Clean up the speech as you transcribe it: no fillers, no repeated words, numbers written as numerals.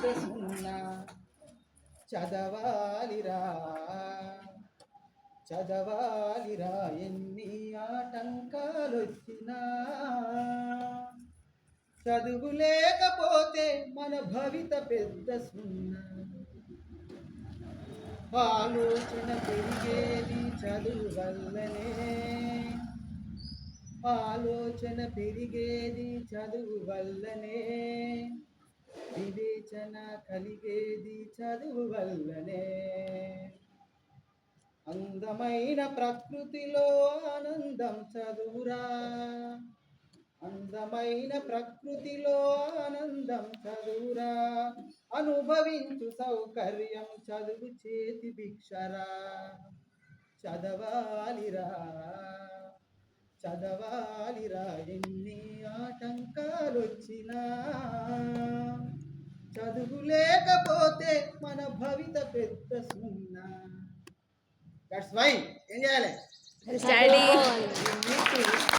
పెద్ద సున్నా చదవాలిరా చదవాలిరా ఎన్ని ఆటంకాలొచ్చినా చదువు లేకపోతే మన భవిత పెద్ద సున్నా ఆలోచన పెరిగేది చదువు వల్లనే ఆలోచన పెరిగేది చదువు వల్లనే వివేచన కలిగేది చదువు వల్లనే అందమైన ప్రకృతిలో ఆనందం చదువురా అందమైన ప్రకృతిలో ఆనందం చదువురా అనుభవించు సౌకర్యం చదువు చేతి భిక్షరా చదవాలిరా చదవాలిరా ఎన్ని ఆటంకాలొచ్చినా చదువు లేకపోతే మన భవిత పెద్ద సున్నా. దట్స్ వై ఏం చేయాలి? స్టడీ.